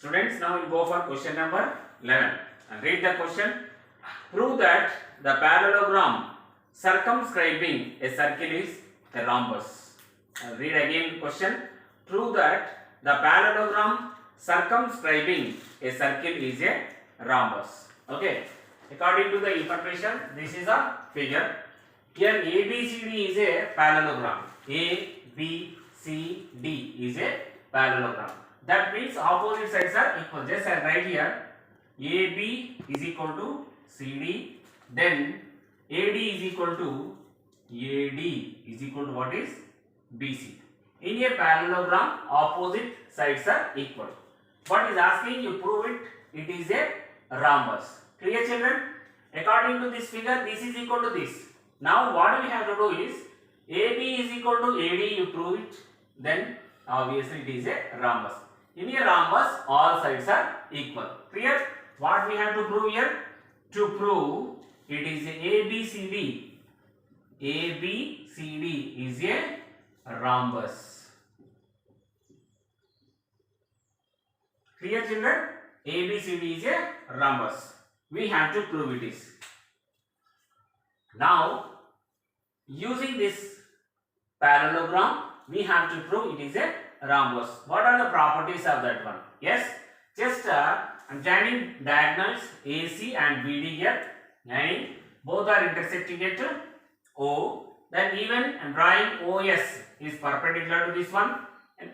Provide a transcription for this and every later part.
Students, now we'll go for question number 11 and read the question. Prove that the parallelogram circumscribing a circle is a rhombus. I'll read again question. Prove that the parallelogram circumscribing a circle is a rhombus. Okay. According to the information, this is a figure. Here ABCD is a parallelogram. ABCD is a parallelogram. That means opposite sides are equal. Just I write here AB is equal to CD, then AD is equal to AD is equal to what is BC. In a parallelogram, opposite sides are equal. What is asking you prove it? It is a rhombus. Clear, children? According to this figure, this is equal to this. Now what we have to do is AB is equal to AD. You prove it, then obviously it is a rhombus. In a rhombus, all sides are equal. Clear? What we have to prove here? To prove it is a ABCD. ABCD is a rhombus. Clear, children? ABCD is a rhombus. We have to prove it is. Now, using this parallelogram, we have to prove it is a rhombus. What are the properties of that one? Yes, just I'm joining diagonals AC and BD here, and both are intersecting at O. Then even I'm drawing OS is perpendicular to this one.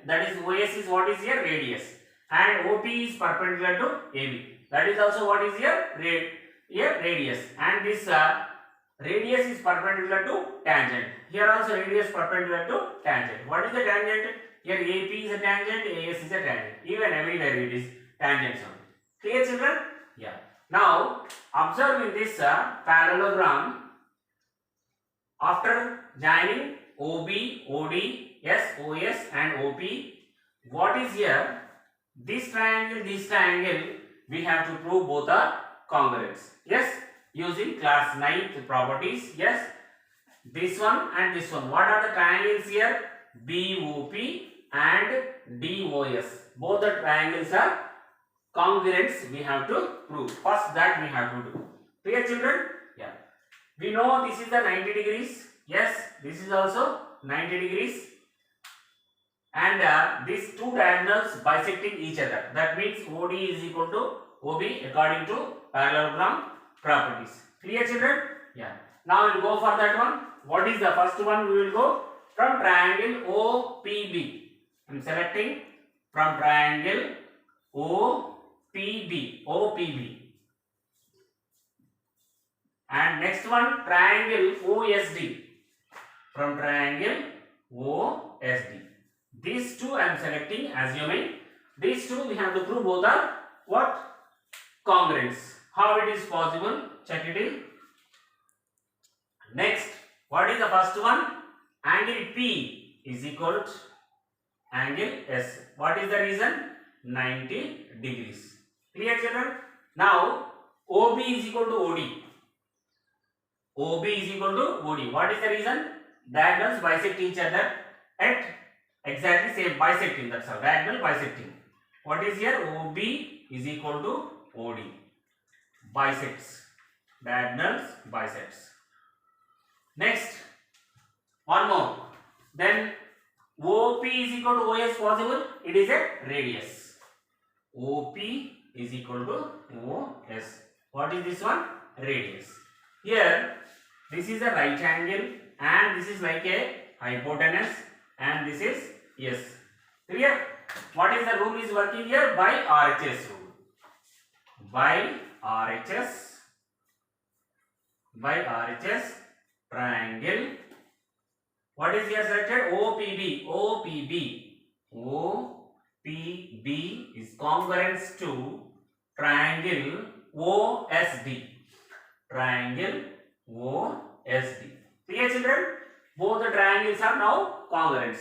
That is OS is what is here? Radius. And OP is perpendicular to AB. That is also what is here? Radius. And this radius is perpendicular to tangent. Here also radius perpendicular to tangent. What is the tangent? Here AP is a tangent, AS is a tangent. Even everywhere it is tangents only. Clear, children? Yeah. Now observe in this parallelogram, after joining OB, OD, OS and OP, what is here? This triangle, we have to prove both are congruents. Yes, using class 9th properties. Yes, this one and this one. What are the triangles here? BOP and DOS. Both the triangles are congruents. We have to prove. First that we have to do. Clear, children? Yeah. We know this is the 90 degrees. Yes, this is also 90 degrees. And these two diagonals bisecting each other. That means OD is equal to OB according to parallelogram properties. Clear, children? Yeah. Now we will go for that one. What is the first one? We will go from triangle OPB. I am selecting from triangle OPB. And next one, triangle OSD. From triangle OSD. These two I am selecting, assuming these two we have to prove both are what? Congruents. How it is possible? Check it in. Next, what is the first one? Angle P is equal to angle S. What is the reason? 90 degrees. Clear, children? Now, OB is equal to OD. OB is equal to OD. What is the reason? Diagonals bisect each other at exactly same bisecting. That's all. Diagonal bisecting. What is here? OB is equal to OD. Bisects. Diagonals bisects. Next, one more. Then OP is equal to OS possible. It is a radius. OP is equal to OS. What is this one? Radius. Here, this is a right angle and this is like a hypotenuse and this is S. Clear? What is the rule is working here? By RHS rule. By RHS triangle. What is here selected? OPB. OPB is congruent to triangle OSD. Triangle OSD. Clear, children? Both the triangles are now congruent.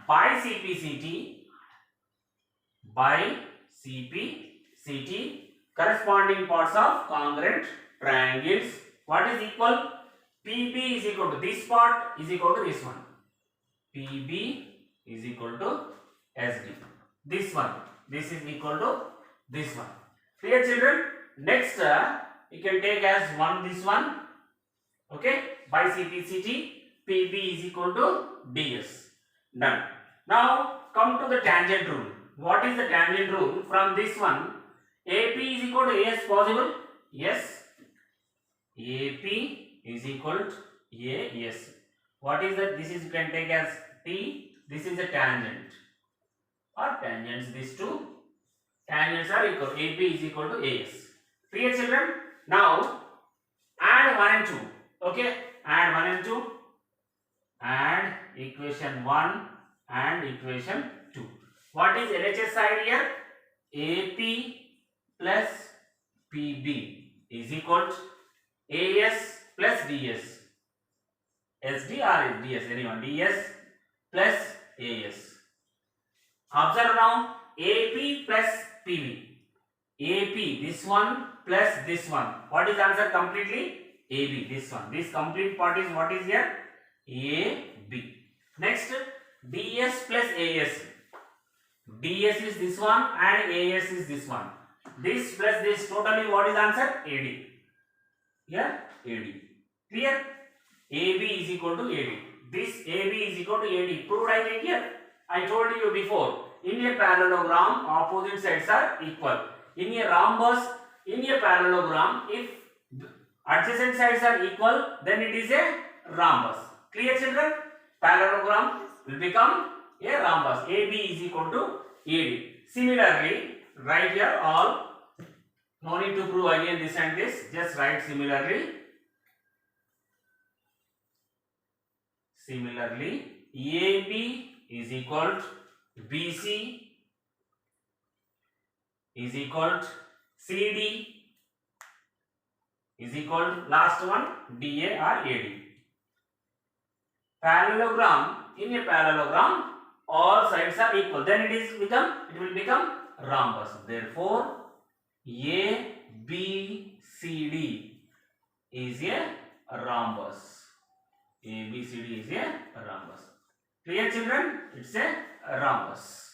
By CPCT, corresponding parts of congruent triangles. What is equal? PB is equal to this part is equal to this one. PB is equal to SD. This one, this is equal to this one. Clear children? Next you can take as 1 this one. Okay, by CPCT, PB is equal to DS. Done. Now come to the tangent rule. What is the tangent rule? From this one, AP is equal to AS possible? Yes. AP is equal to AS. What is that? This is you can take as T. This is a tangent or tangents. These two tangents are equal. AP is equal to AS. Clear children? Now add 1 and 2. Okay, add 1 and 2. Add equation 1 and equation 2. What is LHS side here? AP plus PB is equal to AS plus DS. SD or DS, anyone. DS plus AS. Observe now, AP plus PB. AP, this one plus this one. What is answer completely? AB, this one. This complete part is what is here? AB. Next, DS plus AS. DS is this one and AS is this one. This plus this totally what is answer? AD. Here, AD. Clear? AB is equal to AD. This AB is equal to AD. Proved I think here? I told you before. In a parallelogram, opposite sides are equal. In a rhombus, in a parallelogram, if adjacent sides are equal, then it is a rhombus. Clear children? Parallelogram will become a rhombus. AB is equal to AD. Similarly, write here all. No need to prove again this and this. Just write similarly. Similarly, AB is equal to BC is equal to CD is equal to last one DA or AD. Parallelogram, in a parallelogram all sides are equal, then it will become rhombus. Therefore ABCD is a rhombus. ABCD is a rhombus. Clear children? It's a rhombus.